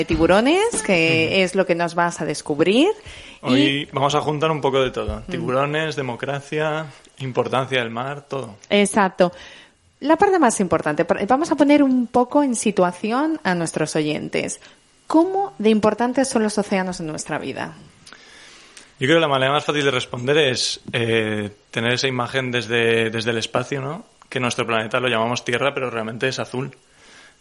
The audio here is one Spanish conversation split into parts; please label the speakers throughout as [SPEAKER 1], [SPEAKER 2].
[SPEAKER 1] tiburones, que es lo que nos vas a descubrir.
[SPEAKER 2] Hoy vamos a juntar un poco de todo. Tiburones, democracia, importancia del mar, todo.
[SPEAKER 1] Exacto. La parte más importante, vamos a poner un poco en situación a nuestros oyentes. ¿Cómo de importantes son los océanos en nuestra vida?
[SPEAKER 2] Yo creo que la manera más fácil de responder es tener esa imagen desde el espacio, ¿no? Que nuestro planeta lo llamamos Tierra, pero realmente es azul.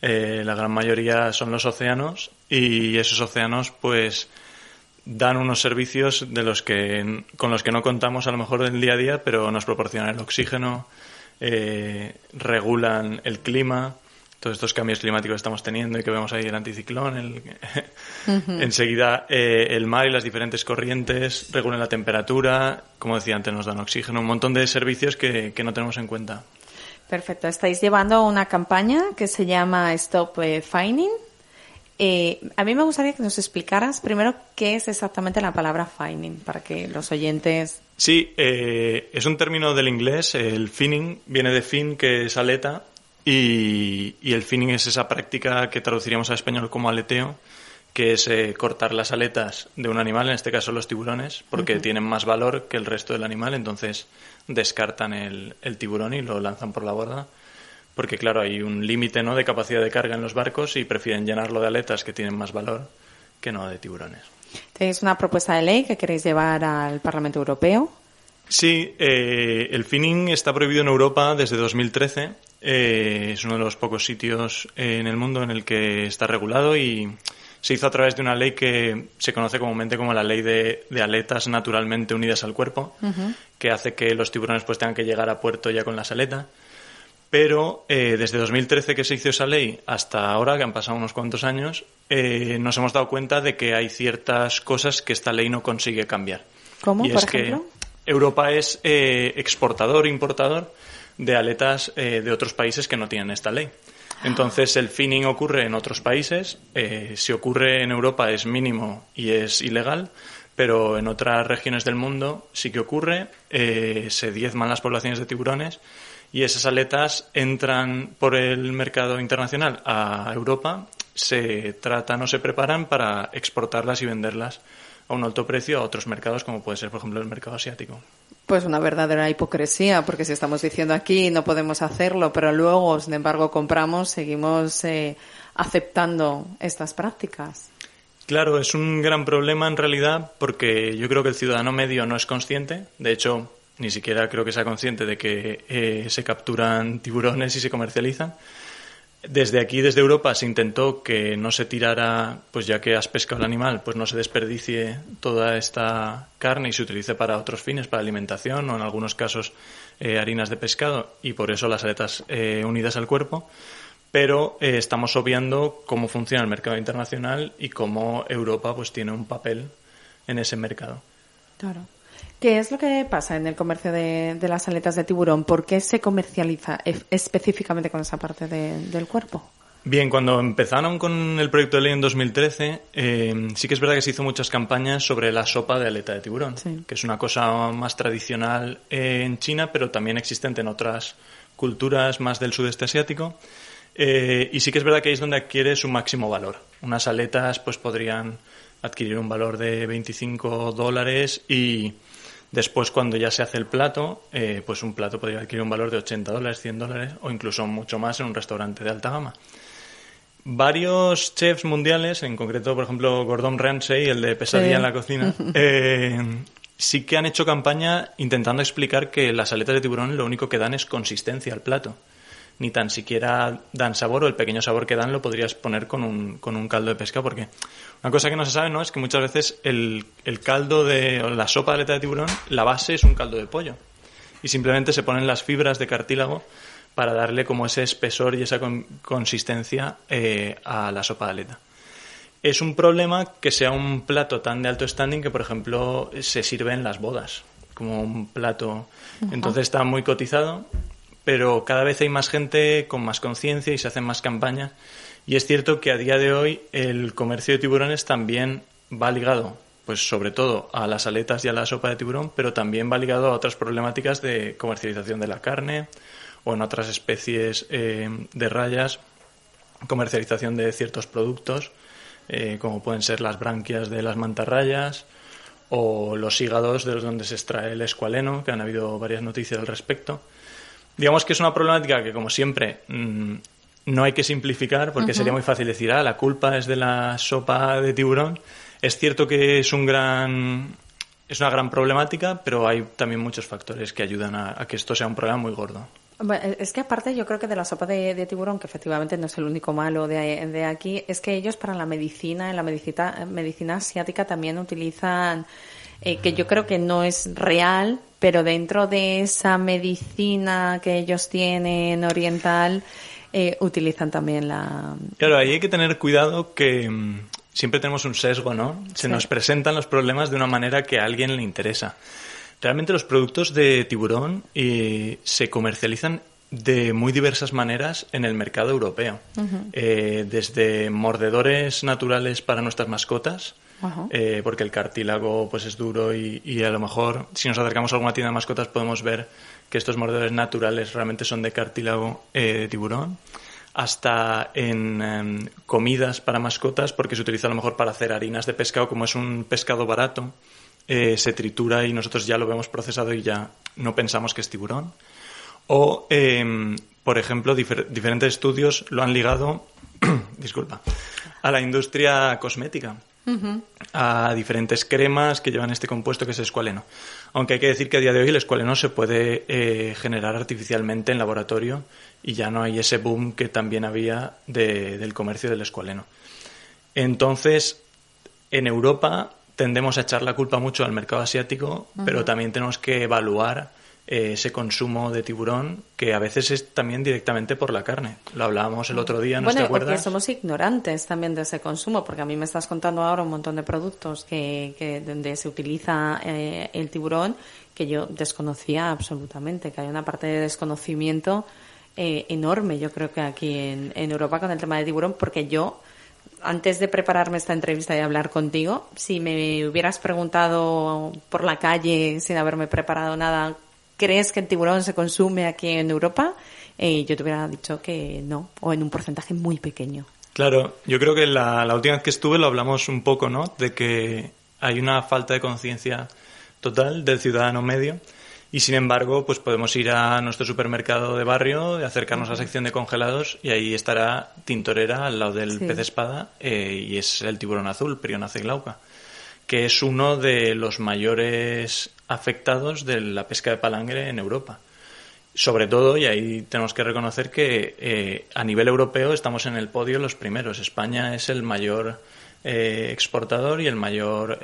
[SPEAKER 2] La gran mayoría son los océanos y esos océanos pues dan unos servicios con los que no contamos a lo mejor en el día a día, pero nos proporcionan el oxígeno, regulan el clima, todos estos cambios climáticos que estamos teniendo y que vemos ahí el anticiclón, enseguida el mar y las diferentes corrientes regulan la temperatura, como decía antes, nos dan oxígeno, un montón de servicios que no tenemos en cuenta.
[SPEAKER 1] Perfecto. Estáis llevando una campaña que se llama Stop Fining. A mí me gustaría que nos explicaras primero qué es exactamente la palabra fining, para que los oyentes...
[SPEAKER 2] Sí, es un término del inglés. El finning viene de fin, que es aleta, y el finning es esa práctica que traduciríamos al español como aleteo, que es cortar las aletas de un animal, en este caso los tiburones, porque tienen más valor que el resto del animal, entonces descartan el tiburón y lo lanzan por la borda, porque claro, hay un límite, ¿no?, de capacidad de carga en los barcos y prefieren llenarlo de aletas que tienen más valor que no de tiburones.
[SPEAKER 1] Tenéis una propuesta de ley que queréis llevar al Parlamento Europeo.
[SPEAKER 2] Sí, el finning está prohibido en Europa desde 2013. Es uno de los pocos sitios en el mundo en el que está regulado y se hizo a través de una ley que se conoce comúnmente como la ley de aletas naturalmente unidas al cuerpo, que hace que los tiburones pues tengan que llegar a puerto ya con las aletas. Pero desde 2013 que se hizo esa ley hasta ahora, que han pasado unos cuantos años, nos hemos dado cuenta de que hay ciertas cosas que esta ley no consigue cambiar.
[SPEAKER 1] ¿Cómo,
[SPEAKER 2] y
[SPEAKER 1] por
[SPEAKER 2] es
[SPEAKER 1] ejemplo?
[SPEAKER 2] Que Europa es exportador e importador de aletas de otros países que no tienen esta ley. Entonces el finning ocurre en otros países, si ocurre en Europa es mínimo y es ilegal, pero en otras regiones del mundo sí que ocurre, se diezman las poblaciones de tiburones y esas aletas entran por el mercado internacional a Europa, se tratan o se preparan para exportarlas y venderlas a un alto precio a otros mercados, como puede ser, por ejemplo, el mercado asiático.
[SPEAKER 1] Pues una verdadera hipocresía, porque si estamos diciendo aquí no podemos hacerlo, pero luego, sin embargo, compramos, seguimos aceptando estas prácticas.
[SPEAKER 2] Claro, es un gran problema en realidad, porque yo creo que el ciudadano medio no es consciente. De hecho, ni siquiera creo que sea consciente de que se capturan tiburones y se comercializan. Desde aquí, desde Europa, se intentó que no se tirara, pues ya que has pescado el animal, pues no se desperdicie toda esta carne y se utilice para otros fines, para alimentación o en algunos casos harinas de pescado, y por eso las aletas unidas al cuerpo. Pero estamos obviando cómo funciona el mercado internacional y cómo Europa pues tiene un papel en ese mercado.
[SPEAKER 1] Claro. ¿Qué es lo que pasa en el comercio de las aletas de tiburón? ¿Por qué se comercializa específicamente con esa parte del cuerpo?
[SPEAKER 2] Bien, cuando empezaron con el proyecto de ley en 2013, sí que es verdad que se hizo muchas campañas sobre la sopa de aleta de tiburón, sí, que es una cosa más tradicional en China, pero también existente en otras culturas más del sudeste asiático. Y sí que es verdad que ahí es donde adquiere su máximo valor. Unas aletas pues podrían adquirir un valor de $25 y después, cuando ya se hace el plato, pues un plato podría adquirir un valor de $80, $100 o incluso mucho más en un restaurante de alta gama. Varios chefs mundiales, en concreto, por ejemplo, Gordon Ramsay, el de Pesadilla en la cocina, sí que han hecho campaña intentando explicar que las aletas de tiburón lo único que dan es consistencia al plato. Ni tan siquiera dan sabor, o el pequeño sabor que dan lo podrías poner con un caldo de pescado, porque una cosa que no se sabe, ¿no?, es que muchas veces el caldo o la sopa de aleta de tiburón, la base es un caldo de pollo y simplemente se ponen las fibras de cartílago para darle como ese espesor y esa consistencia a la sopa de aleta. Es un problema que sea un plato tan de alto standing que, por ejemplo, se sirve en las bodas como un plato. Entonces está muy cotizado, pero cada vez hay más gente con más conciencia y se hacen más campañas. Y es cierto que a día de hoy el comercio de tiburones también va ligado, pues sobre todo a las aletas y a la sopa de tiburón, pero también va ligado a otras problemáticas de comercialización de la carne o en otras especies de rayas, comercialización de ciertos productos. como pueden ser las branquias de las mantarrayas o los hígados de donde se extrae el escualeno, que han habido varias noticias al respecto. Digamos que es una problemática que, como siempre, no hay que simplificar porque sería muy fácil decir, la culpa es de la sopa de tiburón. Es cierto que es una gran problemática, pero hay también muchos factores que ayudan a que esto sea un problema muy gordo.
[SPEAKER 1] Bueno, es que aparte yo creo que de la sopa de tiburón, que efectivamente no es el único malo de aquí, es que ellos para la medicina, en la medicina asiática también utilizan, que yo creo que no es real, pero dentro de esa medicina que ellos tienen oriental, utilizan también la...
[SPEAKER 2] Claro, ahí hay que tener cuidado que siempre tenemos un sesgo, ¿no? Se nos presentan los problemas de una manera que a alguien le interesa. Realmente los productos de tiburón se comercializan de muy diversas maneras en el mercado europeo. Desde mordedores naturales para nuestras mascotas, porque el cartílago pues es duro y a lo mejor si nos acercamos a alguna tienda de mascotas podemos ver que estos mordedores naturales realmente son de cartílago de tiburón, hasta en comidas para mascotas, porque se utiliza a lo mejor para hacer harinas de pescado, como es un pescado barato. Se tritura y nosotros ya lo vemos procesado y ya no pensamos que es tiburón. O, por ejemplo, diferentes estudios lo han ligado a la industria cosmética, a diferentes cremas que llevan este compuesto que es escualeno. Aunque hay que decir que a día de hoy el escualeno se puede generar artificialmente en laboratorio y ya no hay ese boom que también había del comercio del escualeno. Entonces, en Europa tendemos a echar la culpa mucho al mercado asiático, pero también tenemos que evaluar ese consumo de tiburón, que a veces es también directamente por la carne. Lo hablábamos el otro día, ¿no te acuerdas?
[SPEAKER 1] Porque somos ignorantes también de ese consumo, porque a mí me estás contando ahora un montón de productos donde se utiliza el tiburón que yo desconocía absolutamente, que hay una parte de desconocimiento enorme, yo creo que aquí en Europa con el tema de tiburón, porque yo... Antes de prepararme esta entrevista y hablar contigo, si me hubieras preguntado por la calle sin haberme preparado nada, ¿crees que el tiburón se consume aquí en Europa? Yo te hubiera dicho que no, o en un porcentaje muy pequeño.
[SPEAKER 2] Claro, yo creo que la última vez que estuve lo hablamos un poco, ¿no? De que hay una falta de conciencia total del ciudadano medio. Y sin embargo, pues podemos ir a nuestro supermercado de barrio, acercarnos a la sección de congelados y ahí estará Tintorera al lado del pez espada y es el tiburón azul, Prionace glauca, que es uno de los mayores afectados de la pesca de palangre en Europa. Sobre todo, y ahí tenemos que reconocer que a nivel europeo estamos en el podio los primeros. España es el mayor exportador y el mayor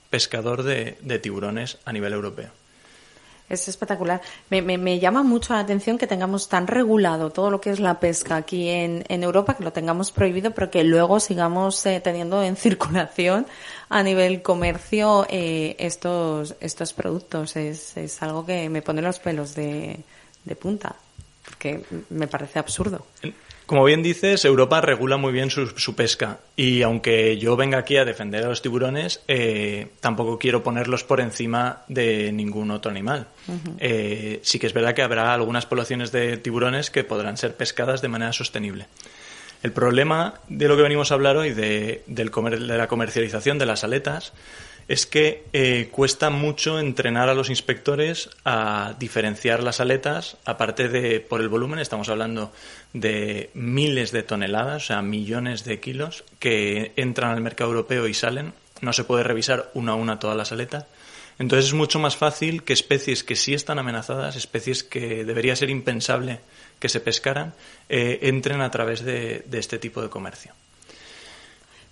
[SPEAKER 2] pescador de tiburones a nivel europeo.
[SPEAKER 1] Es espectacular. Me llama mucho la atención que tengamos tan regulado todo lo que es la pesca aquí en Europa, que lo tengamos prohibido, pero que luego sigamos teniendo en circulación a nivel comercio estos productos. Es algo que me pone los pelos de punta, porque me parece absurdo.
[SPEAKER 2] Como bien dices, Europa regula muy bien su pesca y aunque yo venga aquí a defender a los tiburones, tampoco quiero ponerlos por encima de ningún otro animal. Sí que es verdad que habrá algunas poblaciones de tiburones que podrán ser pescadas de manera sostenible. El problema de lo que venimos a hablar hoy, de la comercialización de las aletas, es que cuesta mucho entrenar a los inspectores a diferenciar las aletas, aparte de, por el volumen, estamos hablando de miles de toneladas, o sea, millones de kilos, que entran al mercado europeo y salen. No se puede revisar una a una todas las aletas. Entonces es mucho más fácil que especies que sí están amenazadas, especies que debería ser impensable que se pescaran, entren a través de este tipo de comercio.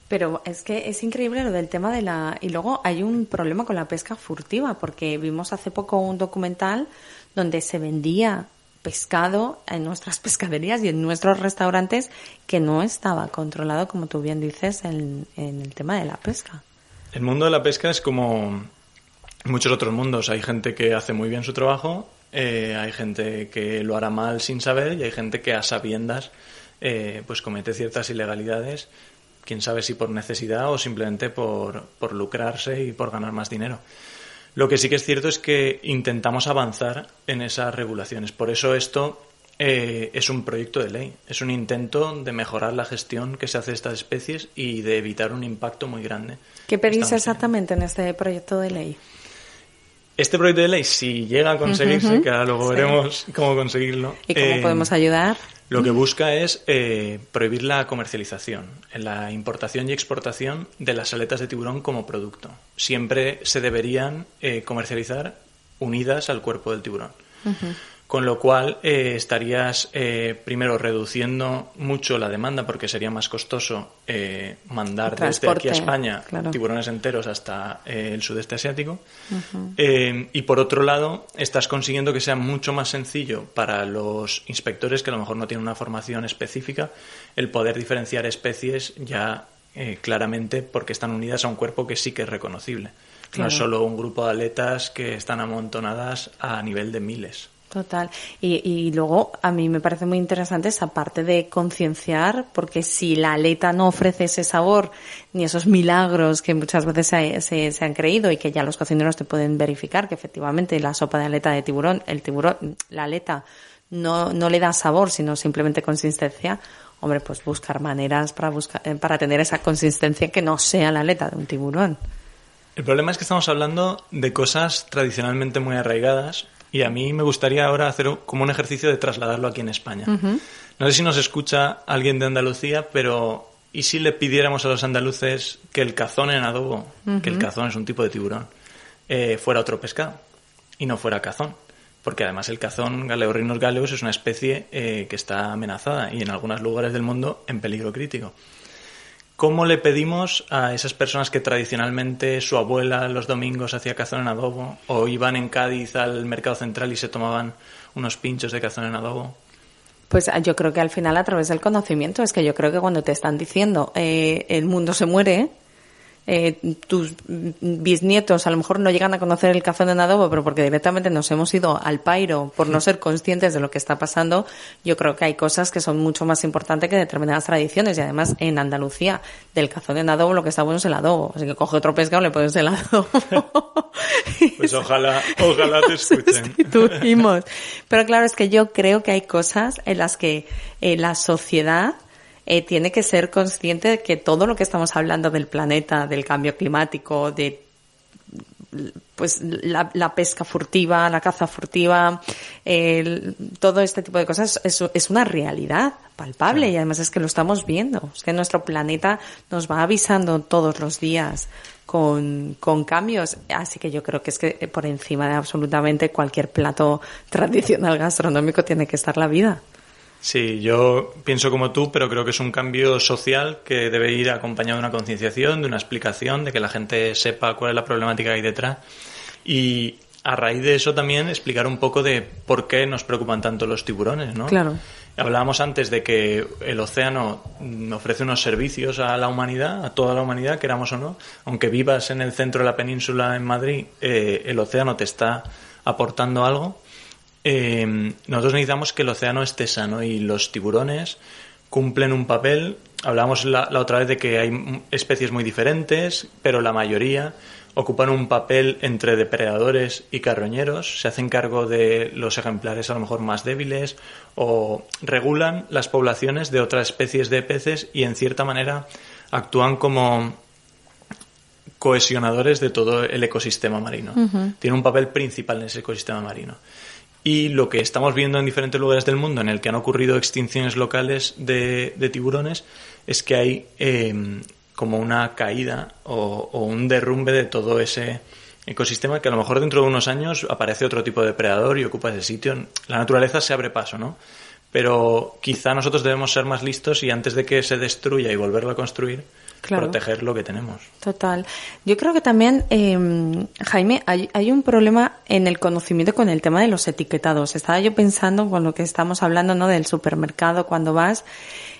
[SPEAKER 1] Pero es que es increíble lo del tema de la... Y luego hay un problema con la pesca furtiva, porque vimos hace poco un documental donde se vendía pescado en nuestras pescaderías y en nuestros restaurantes que no estaba controlado, como tú bien dices, en el tema de la pesca.
[SPEAKER 2] El mundo de la pesca es como muchos otros mundos. Hay gente que hace muy bien su trabajo, hay gente que lo hará mal sin saber y hay gente que a sabiendas pues comete ciertas ilegalidades, quién sabe si por necesidad o simplemente por lucrarse y por ganar más dinero. Lo que sí que es cierto es que intentamos avanzar en esas regulaciones. Por eso esto es un proyecto de ley. Es un intento de mejorar la gestión que se hace de estas especies y de evitar un impacto muy grande.
[SPEAKER 1] ¿Qué pedís exactamente en este proyecto de ley?
[SPEAKER 2] Este proyecto de ley, si llega a conseguirse, que ahora luego veremos cómo conseguirlo.
[SPEAKER 1] ¿Y cómo podemos ayudar?
[SPEAKER 2] Lo que busca es prohibir la comercialización, la importación y exportación de las aletas de tiburón como producto. Siempre se deberían comercializar unidas al cuerpo del tiburón. Con lo cual estarías primero reduciendo mucho la demanda porque sería más costoso mandar desde aquí a España tiburones enteros hasta el sudeste asiático. Y por otro lado estás consiguiendo que sea mucho más sencillo para los inspectores que a lo mejor no tienen una formación específica el poder diferenciar especies ya claramente porque están unidas a un cuerpo que sí que es reconocible. No es solo un grupo de aletas que están amontonadas a nivel de miles.
[SPEAKER 1] Total. Y luego a mí me parece muy interesante esa parte de concienciar, porque si la aleta no ofrece ese sabor ni esos milagros que muchas veces se han creído y que ya los cocineros te pueden verificar que efectivamente la sopa de aleta de tiburón, la aleta no le da sabor, sino simplemente consistencia, hombre, pues buscar maneras para tener esa consistencia que no sea la aleta de un tiburón.
[SPEAKER 2] El problema es que estamos hablando de cosas tradicionalmente muy arraigadas. Y a mí me gustaría ahora hacer como un ejercicio de trasladarlo aquí en España. No sé si nos escucha alguien de Andalucía, pero ¿y si le pidiéramos a los andaluces que el cazón en adobo, que el cazón es un tipo de tiburón, fuera otro pescado y no fuera cazón? Porque además el cazón, Galeorhinus galeus, es una especie que está amenazada y en algunos lugares del mundo en peligro crítico. ¿Cómo le pedimos a esas personas que tradicionalmente su abuela los domingos hacía cazón en adobo o iban en Cádiz al mercado central y se tomaban unos pinchos de cazón en adobo?
[SPEAKER 1] Pues yo creo que al final a través del conocimiento, es que yo creo que cuando te están diciendo el mundo se muere, tus bisnietos a lo mejor no llegan a conocer el cazón en adobo, pero porque directamente nos hemos ido al pairo por no ser conscientes de lo que está pasando, yo creo que hay cosas que son mucho más importantes que determinadas tradiciones. Y además en Andalucía del cazón en adobo lo que está bueno es el adobo, así que coge otro pescado y le pones el adobo.
[SPEAKER 2] Pues ojalá te escuchen.
[SPEAKER 1] Tuvimos. Pero claro, es que yo creo que hay cosas en las que la sociedad tiene que ser consciente de que todo lo que estamos hablando del planeta, del cambio climático, de pues la pesca furtiva, la caza furtiva, todo este tipo de cosas es una realidad palpable. Sí. Y además es que lo estamos viendo. Es que nuestro planeta nos va avisando todos los días con cambios. Así que yo creo que es que por encima de absolutamente cualquier plato tradicional gastronómico tiene que estar la vida.
[SPEAKER 2] Sí, yo pienso como tú, pero creo que es un cambio social que debe ir acompañado de una concienciación, de una explicación, de que la gente sepa cuál es la problemática que hay detrás. Y a raíz de eso también explicar un poco de por qué nos preocupan tanto los tiburones, ¿no?
[SPEAKER 1] Claro.
[SPEAKER 2] Hablábamos antes de que el océano ofrece unos servicios a la humanidad, a toda la humanidad, queramos o no. Aunque vivas en el centro de la península en Madrid, el océano te está aportando algo. Nosotros necesitamos que el océano esté sano y los tiburones cumplen un papel. Hablábamos la otra vez de que hay especies muy diferentes, pero la mayoría ocupan un papel entre depredadores y carroñeros, se hacen cargo de los ejemplares a lo mejor más débiles o regulan las poblaciones de otras especies de peces y en cierta manera actúan como cohesionadores de todo el ecosistema marino. Tienen un papel principal en ese ecosistema marino. Y lo que estamos viendo en diferentes lugares del mundo en el que han ocurrido extinciones locales de tiburones es que hay como una caída o un derrumbe de todo ese ecosistema que a lo mejor dentro de unos años aparece otro tipo de depredador y ocupa ese sitio. La naturaleza se abre paso, ¿no? Pero quizá nosotros debemos ser más listos y antes de que se destruya y volverlo a construir, claro, proteger lo que tenemos.
[SPEAKER 1] Total. Yo creo que también, Jaime, hay un problema en el conocimiento con el tema de los etiquetados. Estaba yo pensando con lo que estamos hablando, ¿no? Del supermercado cuando vas.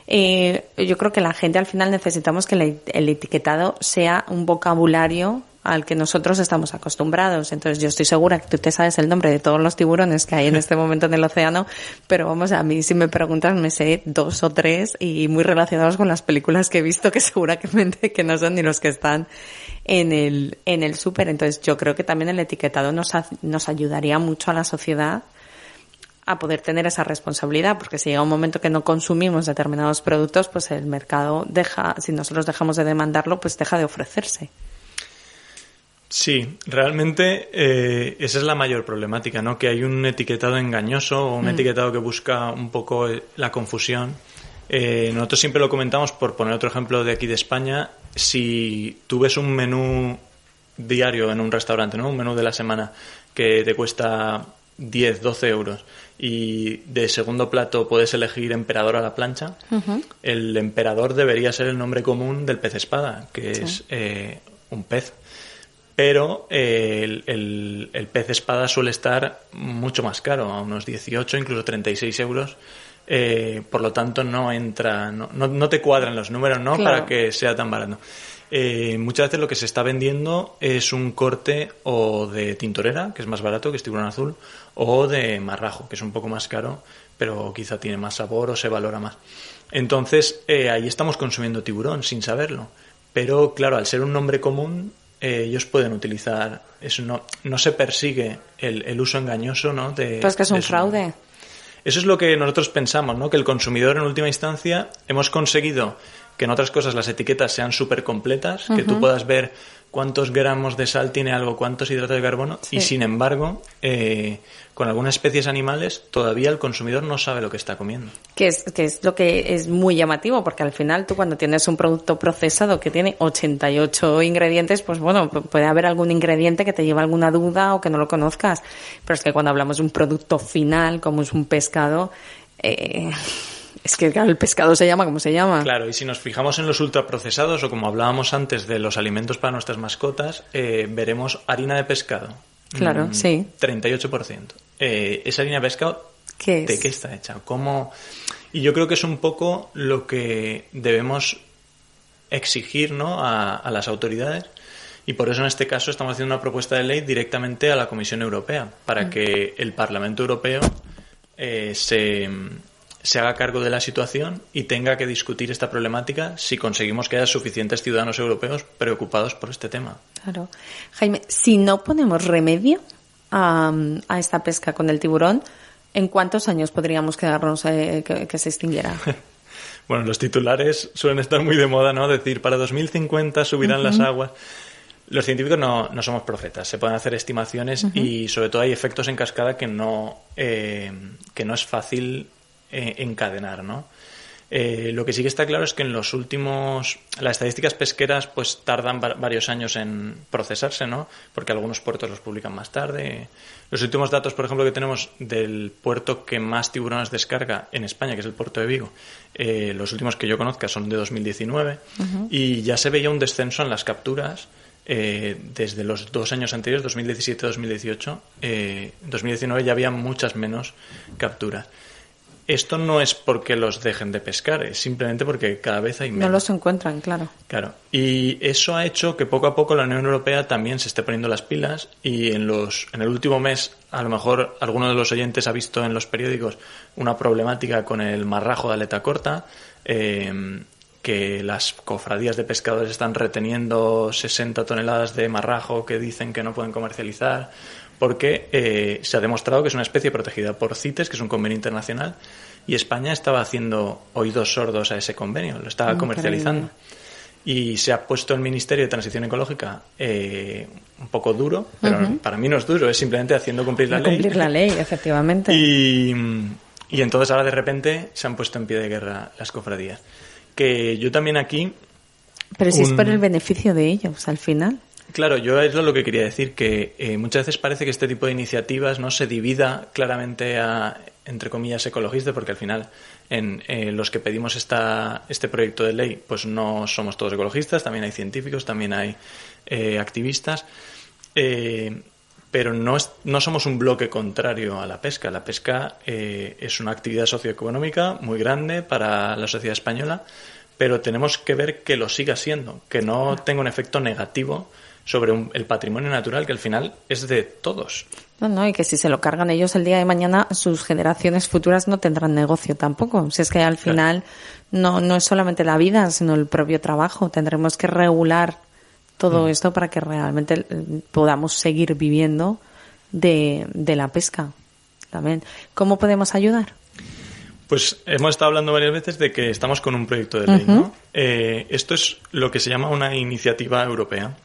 [SPEAKER 1] Yo creo que la gente al final necesitamos que el etiquetado sea un vocabulario al que nosotros estamos acostumbrados. Entonces yo estoy segura que tú te sabes el nombre de todos los tiburones que hay en este momento en el océano, pero vamos, a mí si me preguntas me sé 2 o 3 y muy relacionados con las películas que he visto que seguramente que no son ni los que están en el súper. Entonces yo creo que también el etiquetado nos ayudaría mucho a la sociedad a poder tener esa responsabilidad, porque si llega un momento que no consumimos determinados productos, pues el mercado si nosotros dejamos de demandarlo, pues deja de ofrecerse.
[SPEAKER 2] Sí, realmente esa es la mayor problemática, ¿no? Que hay un etiquetado engañoso o un etiquetado que busca un poco la confusión. Nosotros siempre lo comentamos, por poner otro ejemplo de aquí de España, si tú ves un menú diario en un restaurante, ¿no? Un menú de la semana que te cuesta 10, 12 euros y de segundo plato puedes elegir emperador a la plancha, el emperador debería ser el nombre común del pez espada, que es un pez. Pero el pez espada suele estar mucho más caro, a unos 18, incluso 36 euros. Por lo tanto, no te cuadran los números, ¿no? Claro. Para que sea tan barato. Muchas veces lo que se está vendiendo es un corte o de tintorera, que es más barato, que es tiburón azul, o de marrajo, que es un poco más caro, pero quizá tiene más sabor o se valora más. Entonces, ahí estamos consumiendo tiburón sin saberlo. Pero, claro, al ser un nombre común, ellos pueden utilizar eso. No se persigue el uso engañoso, ¿no?
[SPEAKER 1] Pues que es un fraude.
[SPEAKER 2] Eso es lo que nosotros pensamos, ¿no? Que el consumidor, en última instancia, hemos conseguido que en otras cosas las etiquetas sean súper completas, que tú puedas ver cuántos gramos de sal tiene algo, cuántos hidratos de carbono, y sin embargo, con algunas especies animales todavía el consumidor no sabe lo que está comiendo. Que
[SPEAKER 1] es lo que es muy llamativo, porque al final tú cuando tienes un producto procesado que tiene 88 ingredientes, pues bueno, puede haber algún ingrediente que te lleve alguna duda o que no lo conozcas, pero es que cuando hablamos de un producto final, como es un pescado, es que el pescado se llama como se llama.
[SPEAKER 2] Claro, y si nos fijamos en los ultraprocesados, o como hablábamos antes de los alimentos para nuestras mascotas, veremos harina de pescado.
[SPEAKER 1] Claro, sí.
[SPEAKER 2] 38%. ¿Esa harina de pescado de qué está hecha? ¿Cómo? Y yo creo que es un poco lo que debemos exigir, ¿no? a las autoridades. Y por eso en este caso estamos haciendo una propuesta de ley directamente a la Comisión Europea, para que el Parlamento Europeo se haga cargo de la situación y tenga que discutir esta problemática si conseguimos que haya suficientes ciudadanos europeos preocupados por este tema.
[SPEAKER 1] Claro. Jaime, si no ponemos remedio a esta pesca con el tiburón, ¿en cuántos años podríamos quedarnos que se extinguiera?
[SPEAKER 2] Bueno, los titulares suelen estar muy de moda, ¿no? Decir, para 2050 subirán las aguas. Los científicos no somos profetas, se pueden hacer estimaciones y sobre todo hay efectos en cascada que no es fácil encadenar, ¿no? Lo que sí que está claro es que en los últimos... Las estadísticas pesqueras pues tardan varios años en procesarse, ¿no? Porque algunos puertos los publican más tarde. Los últimos datos, por ejemplo, que tenemos del puerto que más tiburones descarga en España, que es el puerto de Vigo, los últimos que yo conozca son de 2019 y ya se veía un descenso en las capturas desde los 2 años anteriores, 2017-2018. 2019 ya había muchas menos capturas. Esto no es porque los dejen de pescar, es simplemente porque cada vez hay menos.
[SPEAKER 1] No los encuentran, claro.
[SPEAKER 2] Claro. Y eso ha hecho que poco a poco la Unión Europea también se esté poniendo las pilas y en el último mes, a lo mejor alguno de los oyentes ha visto en los periódicos una problemática con el marrajo de aleta corta, que las cofradías de pescadores están reteniendo 60 toneladas de marrajo que dicen que no pueden comercializar, porque se ha demostrado que es una especie protegida por CITES, que es un convenio internacional, y España estaba haciendo oídos sordos a ese convenio, lo estaba comercializando. Y se ha puesto el Ministerio de Transición Ecológica un poco duro, pero para mí no es duro, es simplemente haciendo cumplir la ley.
[SPEAKER 1] Cumplir la ley, efectivamente.
[SPEAKER 2] Y entonces ahora de repente se han puesto en pie de guerra las cofradías. Que yo también aquí...
[SPEAKER 1] Pero si es por el beneficio de ellos, al final.
[SPEAKER 2] Claro, yo es lo que quería decir, que muchas veces parece que este tipo de iniciativas no se divida claramente a, entre comillas, ecologistas, porque al final en los que pedimos este proyecto de ley, pues no somos todos ecologistas, también hay científicos, también hay activistas, pero no somos un bloque contrario a la pesca. La pesca es una actividad socioeconómica muy grande para la sociedad española, pero tenemos que ver que lo siga siendo, que no tenga un efecto negativo sobre el patrimonio natural, que al final es de todos.
[SPEAKER 1] No, y que si se lo cargan ellos el día de mañana, sus generaciones futuras no tendrán negocio tampoco. Si es que al final no es solamente la vida, sino el propio trabajo. Tendremos que regular todo esto para que realmente podamos seguir viviendo de la pesca. también. ¿Cómo podemos ayudar?
[SPEAKER 2] Pues hemos estado hablando varias veces de que estamos con un proyecto de ley, ¿no? Esto es lo que se llama una iniciativa europea.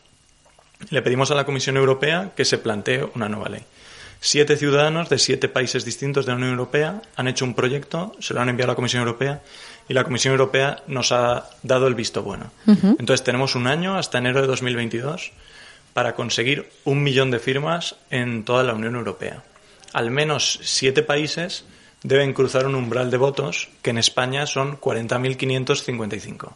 [SPEAKER 2] Le pedimos a la Comisión Europea que se plantee una nueva ley. 7 ciudadanos de 7 países distintos de la Unión Europea han hecho un proyecto, se lo han enviado a la Comisión Europea y la Comisión Europea nos ha dado el visto bueno. Entonces tenemos un año, hasta enero de 2022, para conseguir 1 millón de firmas en toda la Unión Europea. Al menos 7 países deben cruzar un umbral de votos, que en España son 40.555.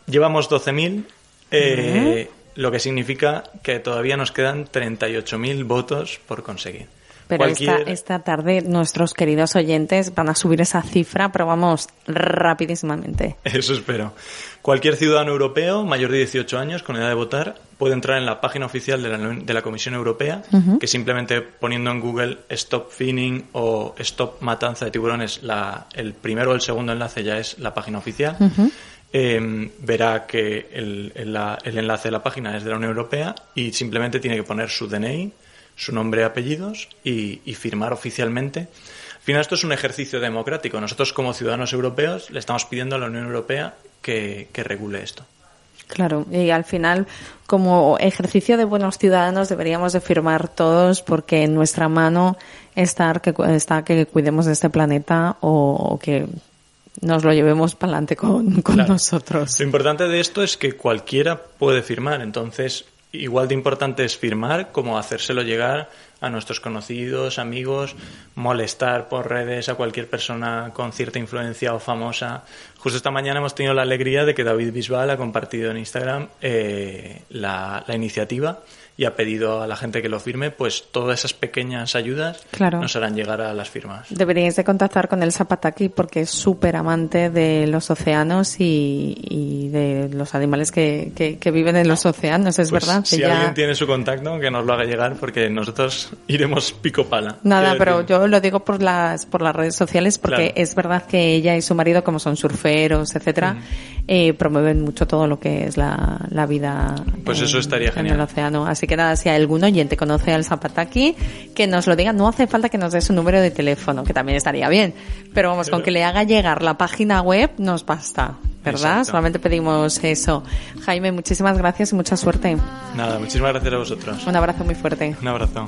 [SPEAKER 2] Llevamos 12.000, lo que significa que todavía nos quedan 38.000 votos por conseguir.
[SPEAKER 1] Pero esta tarde nuestros queridos oyentes van a subir esa cifra, pero vamos, rapidísimamente.
[SPEAKER 2] Eso espero. Cualquier ciudadano europeo mayor de 18 años con edad de votar puede entrar en la página oficial de la Comisión Europea, que simplemente poniendo en Google Stop Finning o Stop Matanza de Tiburones, el primero o el segundo enlace ya es la página oficial. Verá que el enlace de la página es de la Unión Europea y simplemente tiene que poner su DNI, su nombre y apellidos y firmar oficialmente. Al final esto es un ejercicio democrático. Nosotros como ciudadanos europeos le estamos pidiendo a la Unión Europea que regule esto.
[SPEAKER 1] Claro, y al final como ejercicio de buenos ciudadanos deberíamos de firmar todos porque en nuestra mano está que cuidemos de este planeta o que nos lo llevemos para adelante con claro. Nosotros.
[SPEAKER 2] Lo importante de esto es que cualquiera puede firmar, entonces igual de importante es firmar como hacérselo llegar a nuestros conocidos, amigos, molestar por redes a cualquier persona con cierta influencia o famosa. Justo esta mañana hemos tenido la alegría de que David Bisbal ha compartido en Instagram la iniciativa y ha pedido a la gente que lo firme, pues todas esas pequeñas ayudas claro. Nos harán llegar a las firmas.
[SPEAKER 1] Deberíais de contactar con el Zapataki porque es súper amante de los océanos y de los animales que viven en los océanos, es pues verdad.
[SPEAKER 2] Si alguien tiene su contacto, que nos lo haga llegar porque nosotros iremos pico pala.
[SPEAKER 1] Nada, pero yo lo digo por las redes sociales porque claro. Es verdad que ella y su marido, como son surferos, etcétera, promueven mucho todo lo que es la vida
[SPEAKER 2] pues eso estaría
[SPEAKER 1] en
[SPEAKER 2] genial.
[SPEAKER 1] El océano. Así que nada, si algún oyente conoce al Zapataki, que nos lo diga. No hace falta que nos dé su número de teléfono, que también estaría bien. Pero vamos, con que le haga llegar la página web nos basta, ¿verdad? Exacto. Solamente pedimos eso. Jaime, muchísimas gracias y mucha suerte.
[SPEAKER 2] Nada, muchísimas gracias a vosotros.
[SPEAKER 1] Un abrazo muy fuerte.
[SPEAKER 2] Un abrazo.